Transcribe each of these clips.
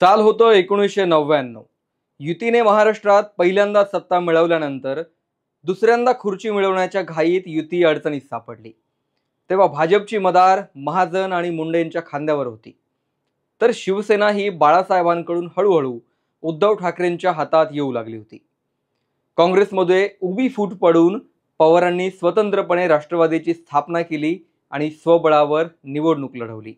साल होतं 1999. युतीने महाराष्ट्रात पहिल्यांदा सत्ता मिळवल्यानंतर दुसऱ्यांदा खुर्ची मिळवण्याच्या घाईत युती अडचणीत सापडली. तेव्हा भाजपची मदार महाजन आणि मुंडेंच्या खांद्यावर होती. तर शिवसेना ही बाळासाहेबांकडून हळूहळू उद्धव ठाकरेंच्या हातात येऊ लागली होती. काँग्रेसमध्ये उभी फूट पडून पवारांनी स्वतंत्रपणे राष्ट्रवादीची स्थापना केली आणि स्वबळावर निवडणूक लढवली.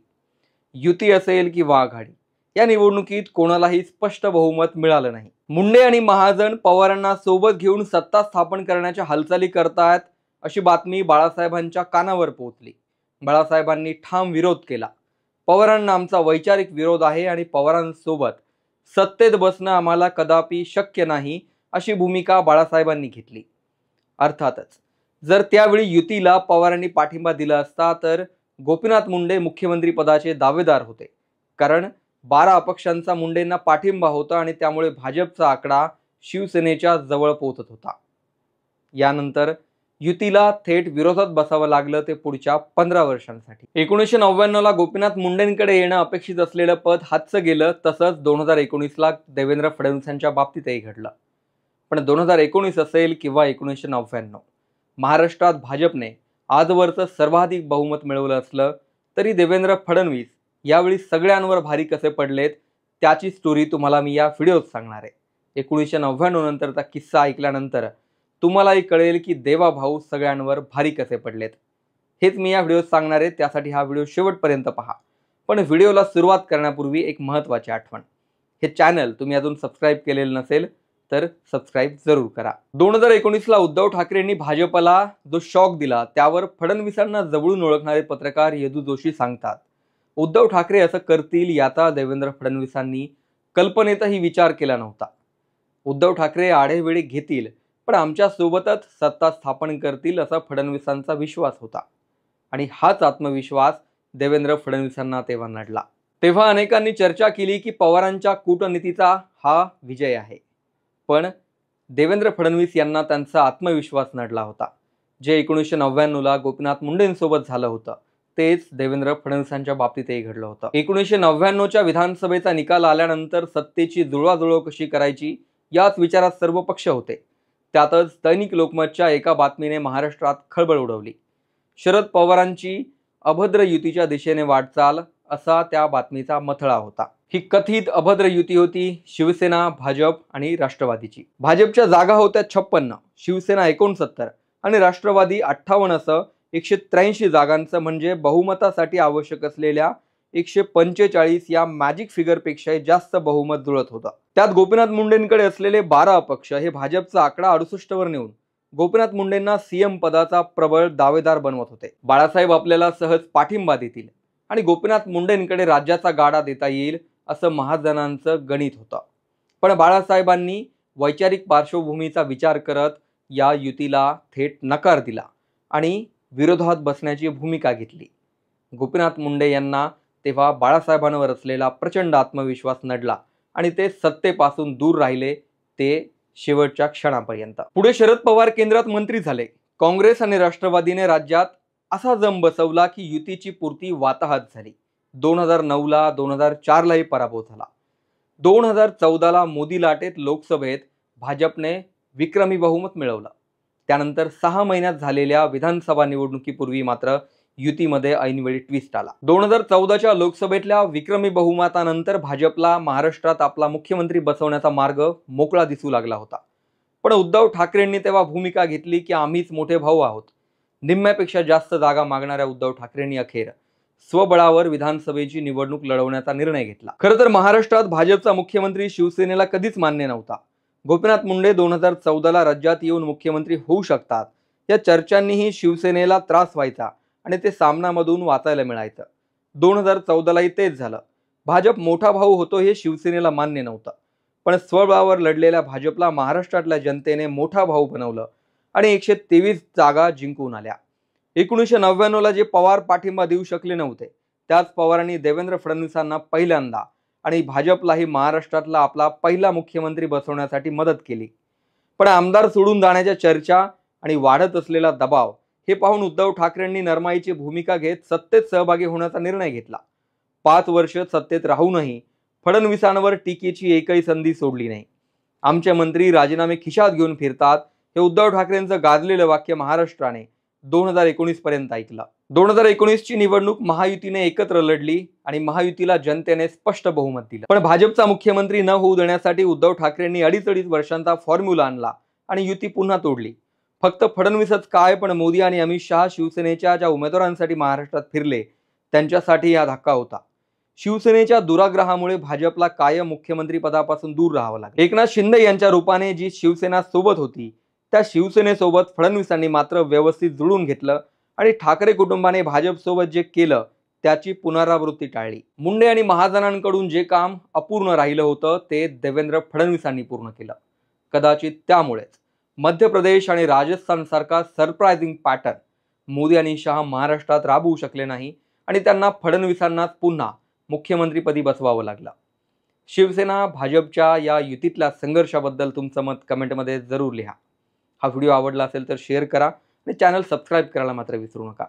युती असेल किंवा आघाडी, या निवडणुकीत कोणालाही स्पष्ट बहुमत मिळालं नाही. मुंडे आणि महाजन पवारांना सोबत घेऊन सत्ता स्थापन करण्याच्या हालचाली करतायत अशी बातमी बाळासाहेबांच्या कानावर पोहोचली. बाळासाहेबांनी ठाम विरोध केला. पवारांना आमचा वैचारिक विरोध आहे आणि पवारांसोबत सत्तेत बसणं आम्हाला कदापि शक्य नाही अशी भूमिका बाळासाहेबांनी घेतली. अर्थातच जर त्यावेळी युतीला पवारांनी पाठिंबा दिला असता तर गोपीनाथ मुंडे मुख्यमंत्री पदाचे दावेदार होते. कारण 12 अपक्षांचा मुंडेंना पाठिंबा होता आणि त्यामुळे भाजपचा आकडा शिवसेनेच्या जवळ पोहोचत होता. यानंतर युतीला थेट विरोधात बसावं लागलं ते पुढच्या 15 वर्षांसाठी. 1999 ला गोपीनाथ मुंडेंकडे येणं अपेक्षित असलेलं पद हातचं गेलं. तसंच 2019 ला देवेंद्र फडणवीसांच्या बाबतीतही घडलं. पण 2019 असेल किंवा 1999, महाराष्ट्रात भाजपने आजवरचं सर्वाधिक बहुमत मिळवलं असलं तरी देवेंद्र फडणवीस यावेळी सगळ्यांवर भारी कसे पडलेत त्याची स्टोरी तुम्हाला मी या व्हिडिओत सांगणार आहे. 1999 नंतरचा किस्सा ऐकल्यानंतर तुम्हालाही कळेल की देवा भाऊ सगळ्यांवर भारी कसे पडलेत. हेच मी या व्हिडिओत सांगणार आहे, त्यासाठी हा व्हिडिओ शेवटपर्यंत पहा. पण व्हिडिओला सुरुवात करण्यापूर्वी एक महत्त्वाची आठवण, हे चॅनल तुम्ही अजून सबस्क्राईब केलेलं नसेल तर सबस्क्राईब जरूर करा. 2019 ला उद्धव ठाकरेंनी भाजपला जो शॉक दिला त्यावर फडणवीसांना जवळून ओळखणारे पत्रकार यदू जोशी सांगतात, उद्धव ठाकरे असं करतील याचा देवेंद्र फडणवीसांनी कल्पनेतही विचार केला नव्हता. उद्धव ठाकरे आढेवेढे घेतील पण आमच्या सोबतच सत्ता स्थापन करतील असा फडणवीसांचा विश्वास होता. आणि हाच आत्मविश्वास देवेंद्र फडणवीसांना तेव्हा नडला. तेव्हा अनेकांनी चर्चा केली की पवारांच्या कूटनीतीचा हा विजय आहे. पण देवेंद्र फडणवीस यांना त्यांचा आत्मविश्वास नडला होता. जे 1999 ला गोपीनाथ मुंडेंसोबत झालं होतं तेच देवेंद्र फडणवीसांच्या बाबतीतही घडलं होतं. 1999च्या विधानसभेचा निकाल आल्यानंतर सत्तेची जुळवाजुळव कशी करायची याच विचारात सर्व पक्ष होते. त्यातच दैनिक लोकमतच्या एका बातमीने महाराष्ट्रात खळबळ उडवली. शरद पवारांची अभद्र युतीच्या दिशेने वाटचाल असा त्या बातमीचा मथळा होता. ही कथित अभद्र युती होती शिवसेना, भाजप आणि राष्ट्रवादीची. भाजपच्या जागा होत्या 56, शिवसेना 69 आणि राष्ट्रवादी 58 असं 183 जागांचं म्हणजे बहुमतासाठी आवश्यक असलेल्या 145 या मॅजिक फिगरपेक्षाही जास्त बहुमत जुळत होतं. त्यात गोपीनाथ मुंडेंकडे असलेले 12 अपक्ष हे भाजपचा आकडा 68 वर नेऊन गोपीनाथ मुंडेंना सीएम पदाचा प्रबळ दावेदार बनवत होते. बाळासाहेब आपल्याला सहज पाठिंबा देतील आणि गोपीनाथ मुंडेंकडे राज्याचा गाडा देता येईल असं महाजनांचं गणित होतं. पण बाळासाहेबांनी वैचारिक पार्श्वभूमीचा विचार करत या युतीला थेट नकार दिला आणि विरोधात बसण्याची भूमिका घेतली. गोपीनाथ मुंडे यांना तेव्हा बाळासाहेबांवर असलेला प्रचंड आत्मविश्वास नडला आणि ते सत्तेपासून दूर राहिले ते शेवटच्या क्षणापर्यंत. पुढे शरद पवार केंद्रात मंत्री झाले. काँग्रेस आणि राष्ट्रवादीने राज्यात असा जम बसवला की युतीची पुरती वाताहत झाली. 2009 ला 2004 लाही पराभव झाला. 2014 ला मोदी लाटेत लोकसभेत भाजपने विक्रमी बहुमत मिळवलं. त्यानंतर 6 महिन्यात झालेल्या विधानसभा निवडणुकीपूर्वी मात्र युतीमध्ये ऐनवेळी ट्विस्ट आला. 2014च्या लोकसभेतल्या विक्रमी बहुमतानंतर भाजपला महाराष्ट्रात आपला मुख्यमंत्री बसवण्याचा मार्ग मोकळा दिसू लागला होता. पण उद्धव ठाकरेंनी तेव्हा भूमिका घेतली की आम्हीच मोठे भाऊ आहोत. निम्म्यापेक्षा जास्त जागा मागणाऱ्या उद्धव ठाकरेंनी अखेर स्वबळावर विधानसभेची निवडणूक लढवण्याचा निर्णय घेतला. खरं तर महाराष्ट्रात भाजपचा मुख्यमंत्री शिवसेनेला कधीच मान्य नव्हता. गोपीनाथ मुंडे 2014 ला राज्यात येऊन मुख्यमंत्री होऊ शकतात या चर्चांनीही शिवसेनेला त्रास व्हायचा आणि ते सामनामधून वाचायला मिळायचं. 2014 लाही तेच झालं. भाजप मोठा भाऊ होतो हे शिवसेनेला मान्य नव्हतं. पण स्वबळावर लढलेल्या भाजपला महाराष्ट्रातल्या जनतेने मोठा भाऊ बनवलं आणि 123 जागा जिंकून आल्या. 1999 ला जे पवार पाठिंबा देऊ शकले नव्हते त्याच पवारांनी देवेंद्र फडणवीसांना पहिल्यांदा आणि भाजपलाही महाराष्ट्रातला आपला पहिला मुख्यमंत्री बसवण्यासाठी मदत केली. पण आमदार सोडून जाण्याच्या चर्चा आणि वाढत असलेला दबाव हे पाहून उद्धव ठाकरेंनी नरमाईची भूमिका घेत सत्तेत सहभागी होण्याचा निर्णय घेतला. 5 वर्ष सत्तेत राहूनही फडणवीसांवर टीकेची एकही संधी सोडली नाही. आमचे मंत्री राजीनामे खिशात घेऊन फिरतात हे उद्धव ठाकरेंचं गाजलेलं वाक्य महाराष्ट्राने 2019 पर्यंत ऐकलं. 2019 ची निवडणूक महायुतीने एकत्र लढली आणि महायुतीला जनतेने स्पष्ट बहुमत दिलं. पण भाजपचा मुख्यमंत्री न होऊ देण्यासाठी उद्धव ठाकरेंनी अडीच वर्षांचा फॉर्म्युला आणला आणि युती पुन्हा तोडली. फक्त फडणवीसच काय, पण मोदी आणि अमित शहा शिवसेनेच्या ज्या उमेदवारांसाठी महाराष्ट्रात फिरले त्यांच्यासाठी हा धक्का होता. शिवसेनेच्या दुराग्रहामुळे भाजपला कायम मुख्यमंत्री पदापासून दूर राहावं लागलं. एकनाथ शिंदे यांच्या रूपाने जी शिवसेना सोबत होती त्या शिवसेनेसोबत फडणवीसांनी मात्र व्यवस्थित जुळून घेतलं आणि ठाकरे कुटुंबाने भाजपसोबत जे केलं त्याची पुनरावृत्ती टाळली. मुंडे आणि महाजनांकडून जे काम अपूर्ण राहिलं होतं ते देवेंद्र फडणवीसांनी पूर्ण केलं. कदाचित त्यामुळेच मध्य प्रदेश आणि राजस्थान सारखा सरप्राइझिंग पॅटर्न मोदी आणि शहा महाराष्ट्रात राबवू शकले नाही आणि त्यांना फडणवीसांनाच पुन्हा मुख्यमंत्रीपदी बसवावं लागलं. शिवसेना भाजपच्या या युतीतल्या संघर्षाबद्दल तुमचं मत कमेंटमध्ये जरूर लिहा. हा व्हिडिओ आवडला असेल तर शेअर करा आणि चॅनल सबस्क्राईब करायला मात्र विसरू नका.